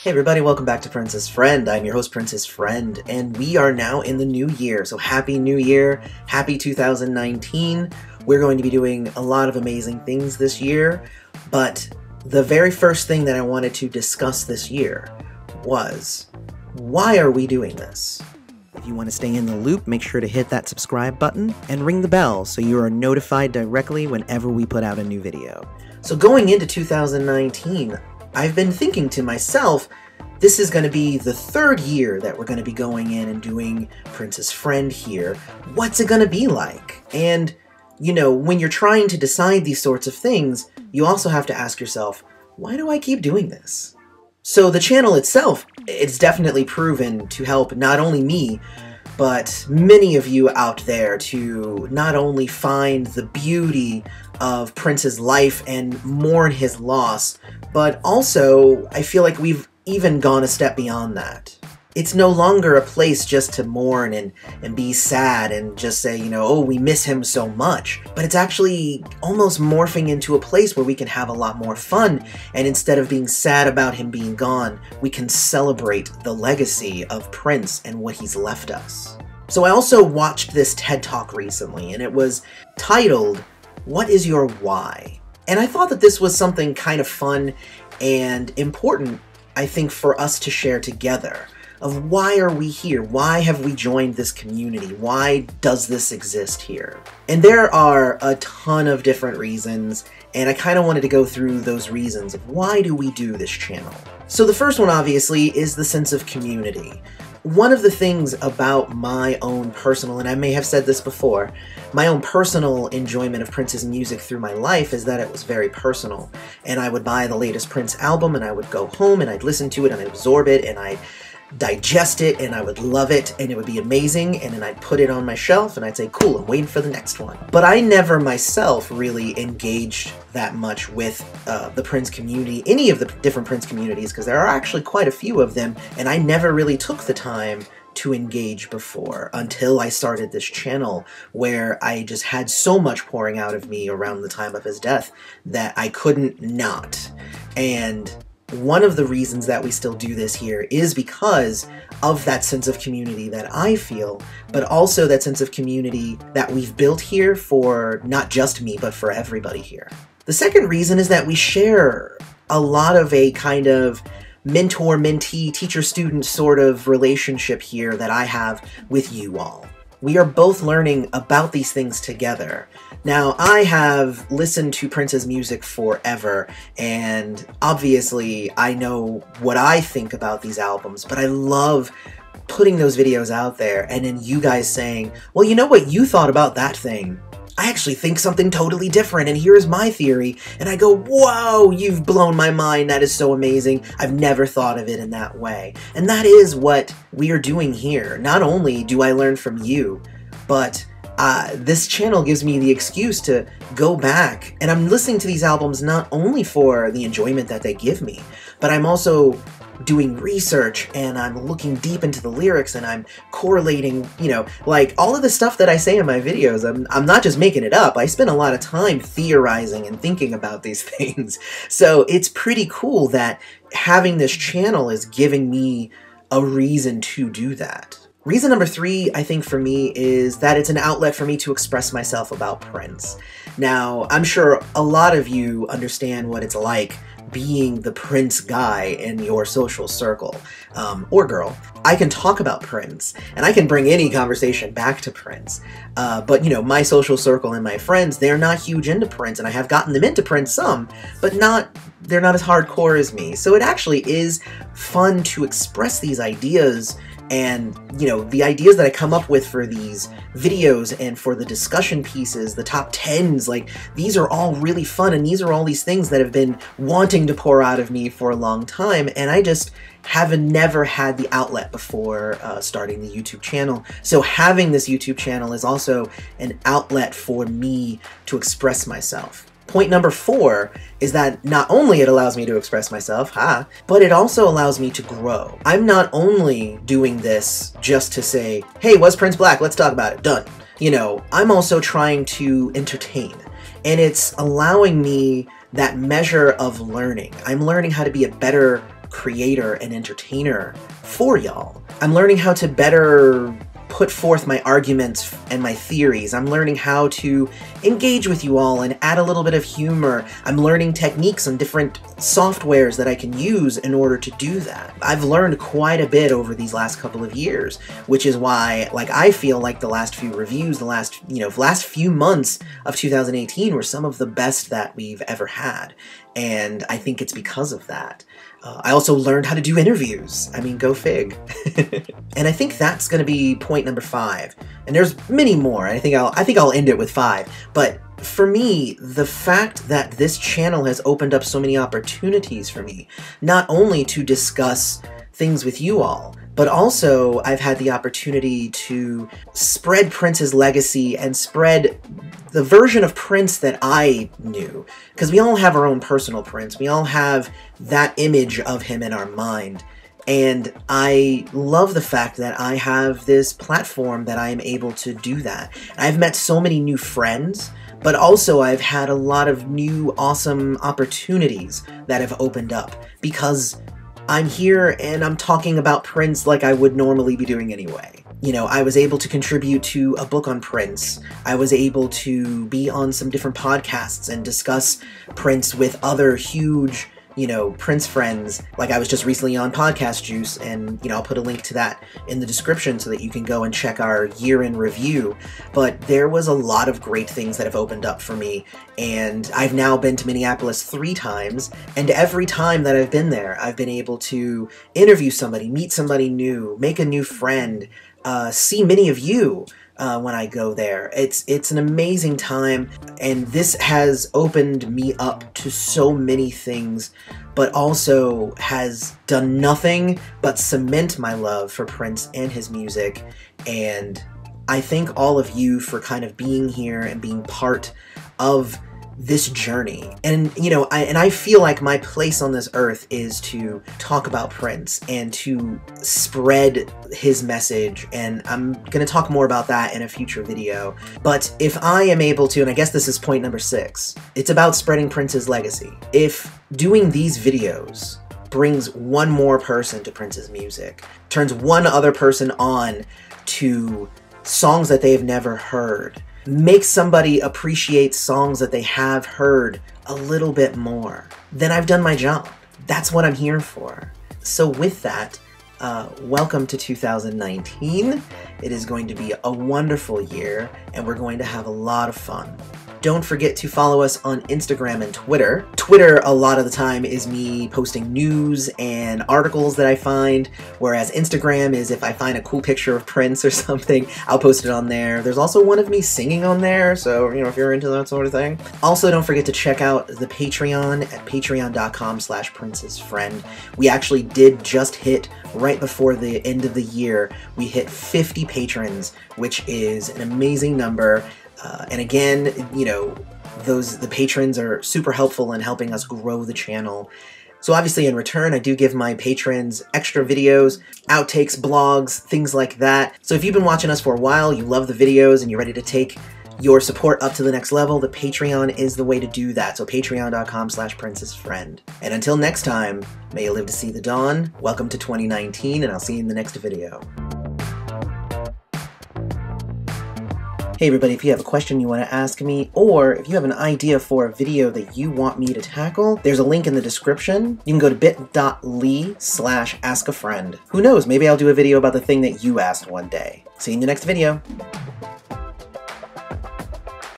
Hey everybody, welcome back to Prince's Friend. I'm your host, Prince's Friend, and we are now in the new year. So happy new year, happy 2019. We're going to be doing a lot of amazing things this year, but the very first thing that I wanted to discuss this year was, why are we doing this? If you want to stay in the loop, make sure to hit that subscribe button and ring the bell so you are notified directly whenever we put out a new video. So going into 2019, I've been thinking to myself, this is going to be the third year that we're going to be going in and doing Prince's Friend here. What's it going to be like? And, you know, when you're trying to decide these sorts of things, you also have to ask yourself, why do I keep doing this? So the channel itself, it's definitely proven to help not only me, but many of you out there to not only find the beauty of Prince's life and mourn his loss, but also I feel like we've even gone a step beyond that. It's no longer a place just to mourn and be sad and just say, you know, oh, we miss him so much. But it's actually almost morphing into a place where we can have a lot more fun, and instead of being sad about him being gone, we can celebrate the legacy of Prince and what he's left us. So I also watched this TED Talk recently, and it was titled, "What is your why?" And I thought that this was something kind of fun and important, I think, for us to share together. Of why are we here? Why have we joined this community? Why does this exist here? And there are a ton of different reasons, and I kind of wanted to go through those reasons of why do we do this channel. So the first one, obviously, is the sense of community. One of the things about my own personal, and I may have said this before, my own personal enjoyment of Prince's music through my life is that it was very personal. And I would buy the latest Prince album, and I would go home, and I'd listen to it, and I'd absorb it, and I'd digest it, and I would love it, and it would be amazing, and then I'd put it on my shelf, and I'd say, cool, I'm waiting for the next one. But I never myself really engaged that much with the Prince community, any of the different Prince communities, because there are actually quite a few of them, and I never really took the time to engage before until I started this channel, where I just had so much pouring out of me around the time of his death that I couldn't not. And one of the reasons that we still do this here is because of that sense of community that I feel, but also that sense of community that we've built here for not just me, but for everybody here. The second reason is that we share a lot of a kind of mentor-mentee, teacher-student sort of relationship here that I have with you all. We are both learning about these things together. Now, I have listened to Prince's music forever, and obviously I know what I think about these albums, but I love putting those videos out there and then you guys saying, well, you know what you thought about that thing? I actually think something totally different, and here's my theory. And I go, whoa, you've blown my mind. That is so amazing. I've never thought of it in that way. And that is what we are doing here. Not only do I learn from you, but this channel gives me the excuse to go back, and I'm listening to these albums not only for the enjoyment that they give me, but I'm also doing research, and I'm looking deep into the lyrics, and I'm correlating, you know, like all of the stuff that I say in my videos, I'm not just making it up. I spend a lot of time theorizing and thinking about these things. So it's pretty cool that having this channel is giving me a reason to do that. Reason number 3, I think, for me is that it's an outlet for me to express myself about Prince. Now, I'm sure a lot of you understand what it's like being the Prince guy in your social circle, or girl. I can talk about Prince, and I can bring any conversation back to Prince, but, you know, my social circle and my friends, they're not huge into Prince, and I have gotten them into Prince some, but they're not as hardcore as me. So it actually is fun to express these ideas. And, you know, the ideas that I come up with for these videos and for the discussion pieces, the top 10s, like, these are all really fun, and these are all these things that have been wanting to pour out of me for a long time, and I just never had the outlet before starting the YouTube channel. So having this YouTube channel is also an outlet for me to express myself. Point number 4 is that not only it allows me to express myself, but it also allows me to grow. I'm not only doing this just to say, hey, was Prince black? Let's talk about it. Done. You know, I'm also trying to entertain. And it's allowing me that measure of learning. I'm learning how to be a better creator and entertainer for y'all. I'm learning how to better put forth my arguments and my theories. I'm learning how to engage with you all and add a little bit of humor. I'm learning techniques and different softwares that I can use in order to do that. I've learned quite a bit over these last couple of years, which is why, like, I feel like the last few reviews, the last few months of 2018 were some of the best that we've ever had. And I think it's because of that. I also learned how to do interviews. I mean, go fig. And I think that's going to be point number 5. And there's many more. I think I'll end it with 5. But for me, the fact that this channel has opened up so many opportunities for me, not only to discuss things with you all, but also I've had the opportunity to spread Prince's legacy and spread the version of Prince that I knew. Because we all have our own personal Prince. We all have that image of him in our mind. And I love the fact that I have this platform that I am able to do that. I've met so many new friends, but also I've had a lot of new awesome opportunities that have opened up because I'm here and I'm talking about Prince like I would normally be doing anyway. You know, I was able to contribute to a book on Prince. I was able to be on some different podcasts and discuss Prince with other huge, Prince friends. Like I was just recently on Podcast Juice, and, I'll put a link to that in the description so that you can go and check our year in review. But there was a lot of great things that have opened up for me, and I've now been to Minneapolis 3 times, and every time that I've been there, I've been able to interview somebody, meet somebody new, make a new friend, see many of you when I go there. It's an amazing time, and this has opened me up to so many things, but also has done nothing but cement my love for Prince and his music. And I thank all of you for kind of being here and being part of this journey. And I feel like my place on this earth is to talk about Prince and to spread his message, and I'm gonna talk more about that in a future video. But if I am able to, and I guess this is point number 6, it's about spreading Prince's legacy. If doing these videos brings one more person to Prince's music, turns one other person on to songs that they've never heard, make somebody appreciate songs that they have heard a little bit more, then I've done my job. That's what I'm here for. So with that, welcome to 2019. It is going to be a wonderful year, and we're going to have a lot of fun. Don't forget to follow us on Instagram and Twitter. Twitter, a lot of the time, is me posting news and articles that I find, whereas Instagram is if I find a cool picture of Prince or something, I'll post it on there. There's also one of me singing on there, so, if you're into that sort of thing. Also, don't forget to check out the Patreon at patreon.com/princessfriend. We actually did just hit, right before the end of the year, we hit 50 patrons, which is an amazing number. And again, the patrons are super helpful in helping us grow the channel. So obviously in return, I do give my patrons extra videos, outtakes, blogs, things like that. So if you've been watching us for a while, you love the videos, and you're ready to take your support up to the next level, the Patreon is the way to do that. So patreon.com/princessfriend. And until next time, may you live to see the dawn. Welcome to 2019, and I'll see you in the next video. Hey everybody, if you have a question you want to ask me, or if you have an idea for a video that you want me to tackle, there's a link in the description. You can go to bit.ly/askafriend. Who knows, maybe I'll do a video about the thing that you asked one day. See you in the next video.